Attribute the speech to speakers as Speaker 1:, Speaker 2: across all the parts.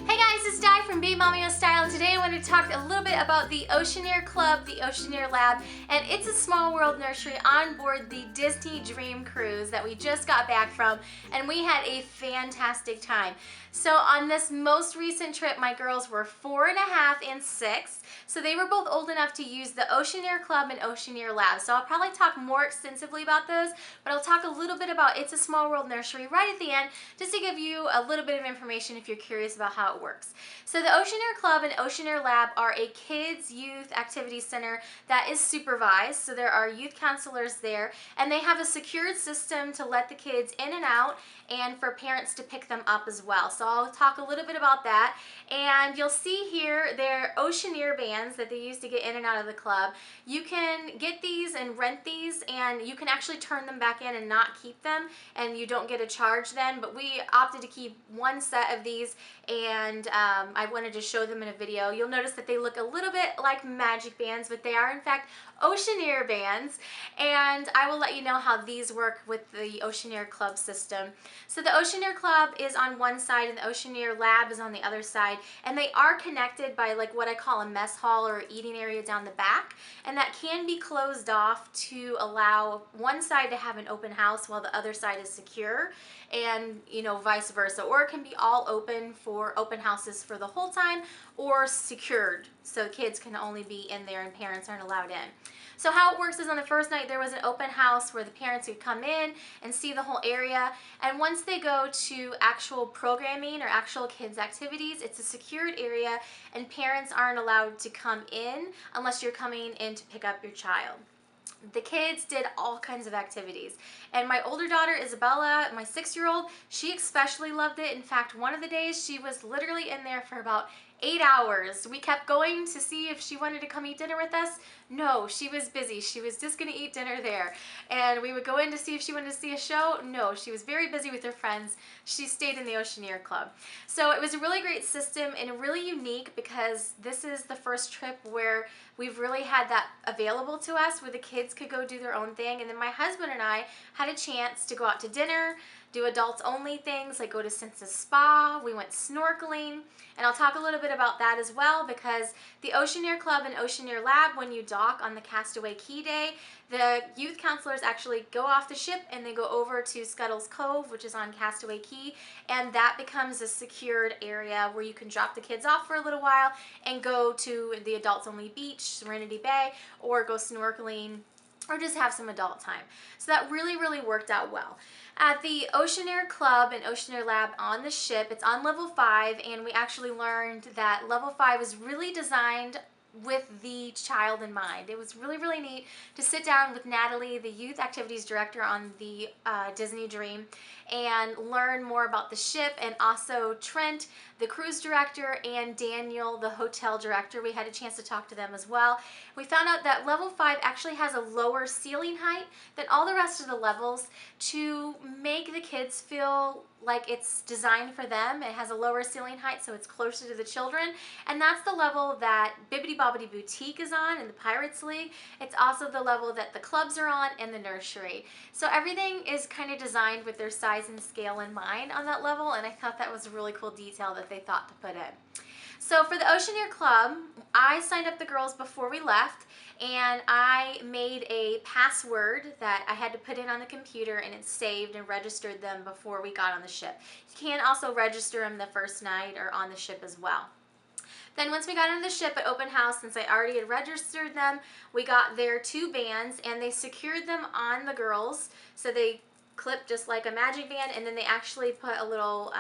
Speaker 1: Hey guys, it's Di from Being Mommy with Style. Today I want to talk a little bit about the Oceaneer Club, the Oceaneer Lab, and It's a Small World Nursery on board the Disney Dream Cruise that we just got back from, and we had a fantastic time. So on this most recent trip, my girls were 4.5 and 6, so they were both old enough to use the Oceaneer Club and Oceaneer Lab. So I'll probably talk more extensively about those, but I'll talk a little bit about It's a Small World Nursery right at the end, just to give you a little bit of information if you're curious about how it works. So the Oceaneer Club and Oceaneer Lab are a kids youth activity center that is supervised. So there are youth counselors there, and they have a secured system to let the kids in and out, and for parents to pick them up as well. So I'll talk a little bit about that. And you'll see here their Oceaneer bands that they use to get in and out of the club. You can get these and rent these, and you can actually turn them back in and not keep them, and you don't get a charge then. But we opted to keep one set of these, and I wanted to show them in a video. You'll notice that they look a little bit like magic bands, but they are in fact Oceaneer bands, and I will let you know how these work with the Oceaneer Club system. So the Oceaneer Club is on one side and the Oceaneer Lab is on the other side, and they are connected by like what I call a mess hall or eating area down the back, and that can be closed off to allow one side to have an open house while the other side is secure, and vice versa, or it can be all open for open houses for the whole time, or secured so kids can only be in there and parents aren't allowed in. So how it works is on the first night there was an open house where the parents could come in and see the whole area, and once they go to actual programming or actual kids activities, it's a secured area and parents aren't allowed to come in unless you're coming in to pick up your child. The kids did all kinds of activities, and my older daughter Isabella, my 6-year-old, she especially loved it. In fact, one of the days she was literally in there for about 8 hours. We kept going to see if she wanted to come eat dinner with us. No, she was busy. She was just going to eat dinner there. And we would go in to see if she wanted to see a show. No, she was very busy with her friends. She stayed in the Oceaneer Club. So it was a really great system and really unique, because this is the first trip where we've really had that available to us, where the kids could go do their own thing. And then my husband and I had a chance to go out to dinner, do adults only things like go to Senses Spa. We went snorkeling, and I'll talk a little bit about that as well, because the Oceaneer Club and Oceaneer Lab, when you dock on the Castaway Key day, the youth counselors actually go off the ship and they go over to Scuttle's Cove, which is on Castaway Key, and that becomes a secured area where you can drop the kids off for a little while and go to the adults only beach, Serenity Bay, or go snorkeling, or just have some adult time. So that really worked out well. At the Oceaneer Club and Oceaneer Lab on the ship, it's on level 5, and we actually learned that level 5 is really designed with the child in mind. It was really neat to sit down with Natalie, the youth activities director on the Disney Dream, and learn more about the ship, and also Trent, the cruise director, and Daniel, the hotel director. We had a chance to talk to them as well. We found out that level 5 actually has a lower ceiling height than all the rest of the levels to make the kids feel like it's designed for them. It has a lower ceiling height, so it's closer to the children, and that's the level that Bibbidi Bobbidi Boutique is on in the Pirates League. It's also the level that the clubs are on in the nursery. So everything is kind of designed with their size and scale in mind on that level, and I thought that was a really cool detail that they thought to put in. So for the Oceaneer Club, I signed up the girls before we left, and I made a password that I had to put in on the computer, and it saved and registered them before we got on the ship. You can also register them the first night or on the ship as well. Then once we got into the ship at open house, since I already had registered them, we got their 2 bands, and they secured them on the girls. So they clipped just like a magic band, and then they actually put a little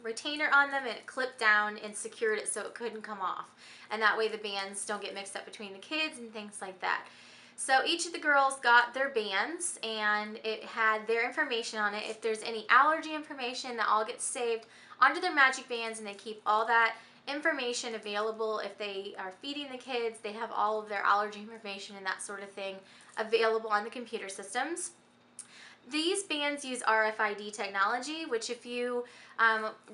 Speaker 1: retainer on them, and it clipped down and secured it so it couldn't come off. And that way the bands don't get mixed up between the kids and things like that. So each of the girls got their bands, and it had their information on it. If there's any allergy information, that all gets saved onto their magic bands, and they keep all that information available. If they are feeding the kids, they have all of their allergy information and that sort of thing available on the computer systems. These bands use RFID technology, which if you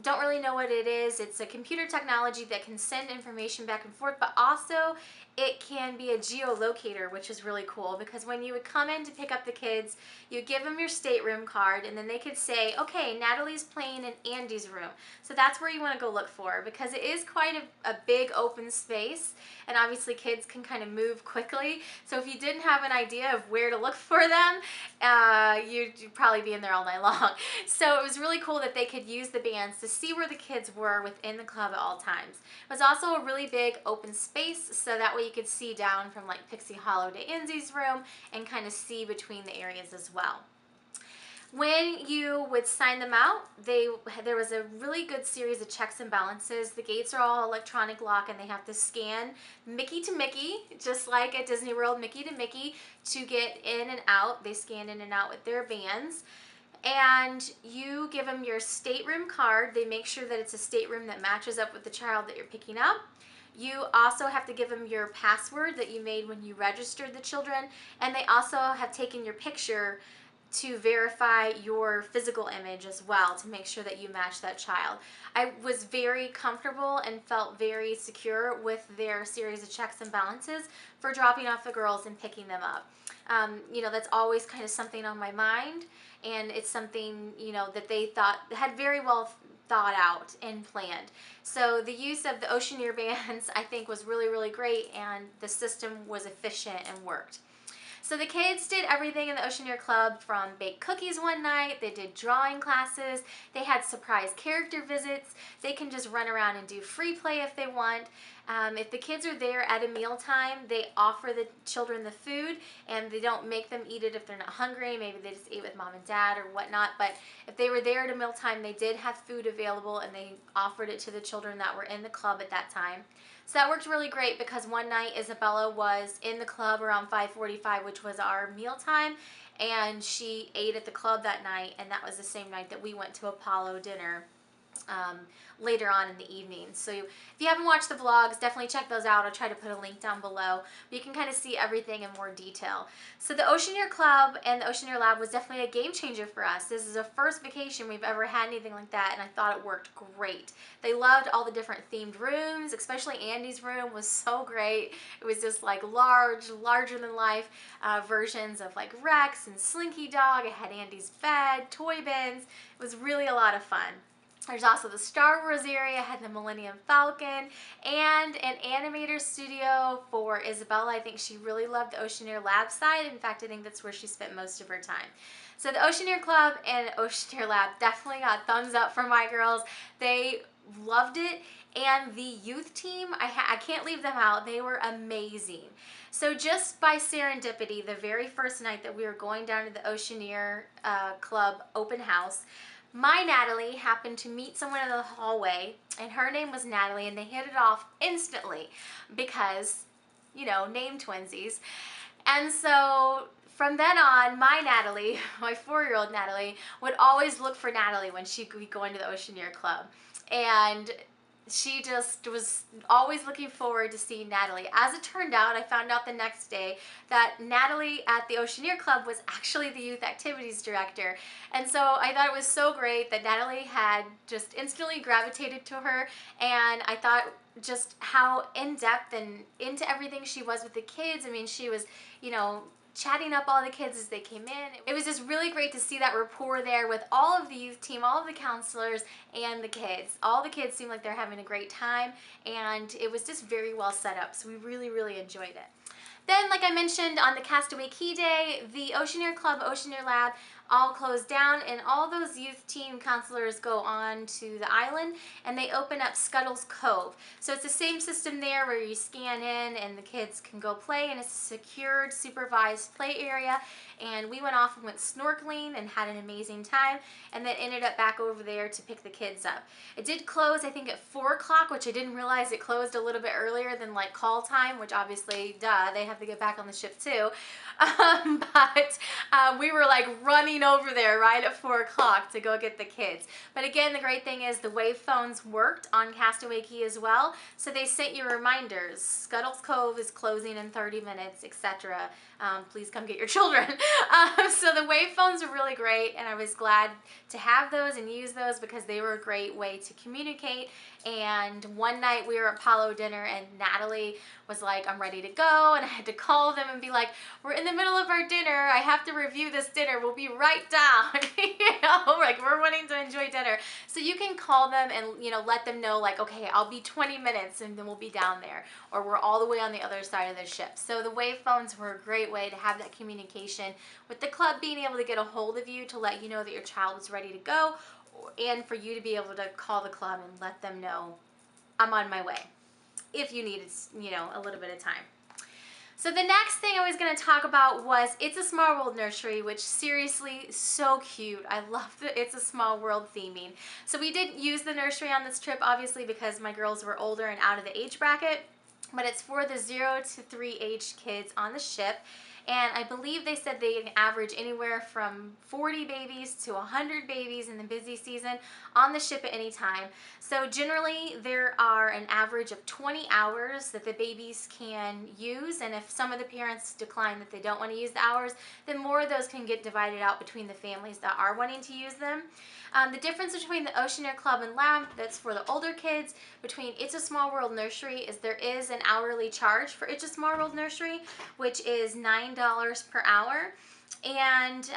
Speaker 1: don't really know what it is, it's a computer technology that can send information back and forth, but also it can be a geolocator, which is really cool because when you would come in to pick up the kids, you give them your stateroom card and then they could say, okay, Natalie's playing in Andy's room. So that's where you want to go look for because it is quite a big open space, and obviously kids can kind of move quickly. So if you didn't have an idea of where to look for them, you'd probably be in there all night long. So it was really cool that they could use the bands to see where the kids were within the club at all times. It was also a really big open space, so that way you could see down from like Pixie Hollow to Inzy's room and kind of see between the areas as well. When you would sign them out, there was a really good series of checks and balances. The gates are all electronic lock and they have to scan Mickey to Mickey, just like at Disney World, Mickey to Mickey, to get in and out. They scan in and out with their bands. And you give them your stateroom card. They make sure that it's a stateroom that matches up with the child that you're picking up. You also have to give them your password that you made when you registered the children, and they also have taken your picture to verify your physical image as well to make sure that you match that child. I was very comfortable and felt very secure with their series of checks and balances for dropping off the girls and picking them up. You know, that's always kind of something on my mind, and it's something, you know, that they had very well thought out and planned. So the use of the Oceaneer bands I think was really, really great, and the system was efficient and worked. So the kids did everything in the Oceaneer Club, from bake cookies one night, they did drawing classes, they had surprise character visits, they can just run around and do free play if they want. If the kids are there at a mealtime, they offer the children the food and they don't make them eat it if they're not hungry. Maybe they just ate with mom and dad or whatnot, but if they were there at a mealtime, they did have food available and they offered it to the children that were in the club at that time. So that worked really great because one night Isabella was in the club around 5:45, which was our mealtime, and she ate at the club that night, and that was the same night that we went to Apollo dinner later on in the evening. So if you haven't watched the vlogs, definitely check those out. I'll try to put a link down below. But you can kind of see everything in more detail. So the Oceaneer Club and the Oceaneer Lab was definitely a game changer for us. This is the first vacation we've ever had anything like that, and I thought it worked great. They loved all the different themed rooms, especially Andy's room was so great. It was just like larger than life versions of like Rex and Slinky Dog. It had Andy's bed, toy bins. It was really a lot of fun. There's also the Star Wars area, had the Millennium Falcon, and an animator studio for Isabella. I think she really loved the Oceaneer Lab side. In fact, I think that's where she spent most of her time. So the Oceaneer Club and Oceaneer Lab definitely got thumbs up for my girls. They loved it. And the youth team, I can't leave them out. They were amazing. So just by serendipity, the very first night that we were going down to the Oceaneer Club open house, my Natalie happened to meet someone in the hallway, and her name was Natalie, and they hit it off instantly because, you know, name twinsies. And so from then on, my Natalie, my 4-year-old Natalie, would always look for Natalie when she would go into the Oceaneer Club. And she just was always looking forward to seeing Natalie. As it turned out, I found out the next day that Natalie at the Oceaneer Club was actually the youth activities director. And so I thought it was so great that Natalie had just instantly gravitated to her, and I thought just how in-depth and into everything she was with the kids. I mean, she was, you know, chatting up all the kids as they came in. It was just really great to see that rapport there with all of the youth team, all of the counselors, and the kids. All the kids seemed like they're having a great time, and it was just very well set up, so we really, really enjoyed it. Then, like I mentioned, on the Castaway Key Day, the Oceaneer Club, Oceaneer Lab all closed down, and all those youth team counselors go on to the island and they open up Scuttle's Cove. So it's the same system there where you scan in and the kids can go play, and it's a secured, supervised play area. And we went off and went snorkeling and had an amazing time, and then ended up back over there to pick the kids up. It did close, I think, at 4 o'clock, which I didn't realize it closed a little bit earlier than like call time, which obviously, duh, they have to get back on the ship too. But we were like running over there right at 4 o'clock to go get the kids. But again, the great thing is the wave phones worked on Castaway Key as well, so they sent you reminders. Scuttle's Cove is closing in 30 minutes, etc. please come get your children. So the wave phones are really great, and I was glad to have those and use those because they were a great way to communicate. And one night we were at Apollo dinner and Natalie was like, I'm ready to go, and I had to call them and be like, we're in the middle of our dinner, I have to review this dinner, we'll be right down. Like we're wanting to enjoy dinner. So you can call them and let them know like, okay, I'll be 20 minutes and then we'll be down there, or we're all the way on the other side of the ship. So the wave phones were a great way to have that communication with the club, being able to get a hold of you to let you know that your child is ready to go, and for you to be able to call the club and let them know I'm on my way if you needed a little bit of time. So the next thing I was going to talk about was It's a Small World Nursery, which seriously, so cute. I love the It's a Small World theming. So we didn't use the nursery on this trip, obviously, because my girls were older and out of the age bracket, but it's for the 0 to 3 age kids on the ship. And I believe they said they average anywhere from 40 babies to 100 babies in the busy season on the ship at any time. So generally there are an average of 20 hours that the babies can use, and if some of the parents decline that they don't want to use the hours, then more of those can get divided out between the families that are wanting to use them. The difference between the Oceaneer Club and Lab, that's for the older kids, between It's a Small World Nursery is there is an hourly charge for It's a Small World Nursery, which is $9 per hour. And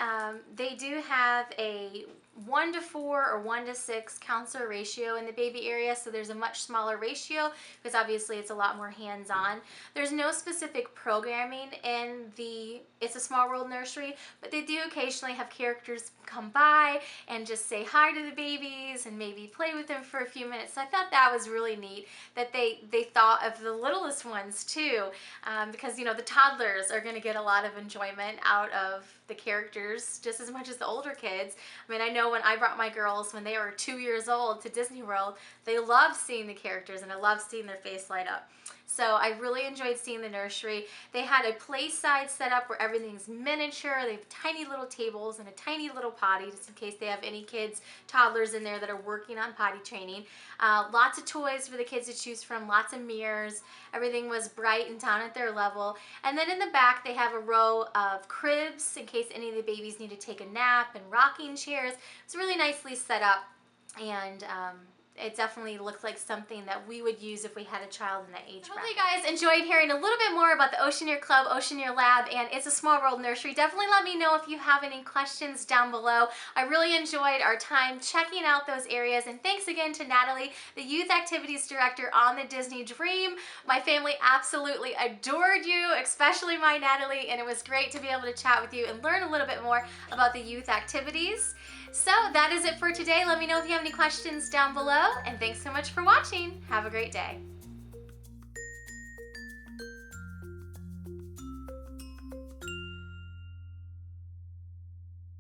Speaker 1: they do have a 1 to 4 or 1 to 6 counselor ratio in the baby area, so there's a much smaller ratio because obviously it's a lot more hands-on. There's no specific programming in the It's a Small World Nursery, but they do occasionally have characters come by and just say hi to the babies and maybe play with them for a few minutes. So I thought that was really neat that they thought of the littlest ones too, because the toddlers are going to get a lot of enjoyment out of the characters just as much as the older kids. I mean, I know when I brought my girls when they were 2 years old to Disney World, they loved seeing the characters and I loved seeing their face light up. So I really enjoyed seeing the nursery. They had a play side set up where everything's miniature. They have tiny little tables and a tiny little potty just in case they have any kids, toddlers in there that are working on potty training. Lots of toys for the kids to choose from, lots of mirrors. Everything was bright and down at their level. And then in the back they have a row of cribs in case any of the babies need to take a nap, and rocking chairs. It's really nicely set up, and it definitely looked like something that we would use if we had a child in that age bracket. Hopefully you guys enjoyed hearing a little bit more about the Oceaneer Club, Oceaneer Lab, and It's a Small World Nursery. Definitely let me know if you have any questions down below. I really enjoyed our time checking out those areas, and thanks again to Natalie, the Youth Activities Director on the Disney Dream. My family absolutely adored you, especially my Natalie, and it was great to be able to chat with you and learn a little bit more about the youth activities. So that is it for today. Let me know if you have any questions down below, and thanks so much for watching. Have a great day.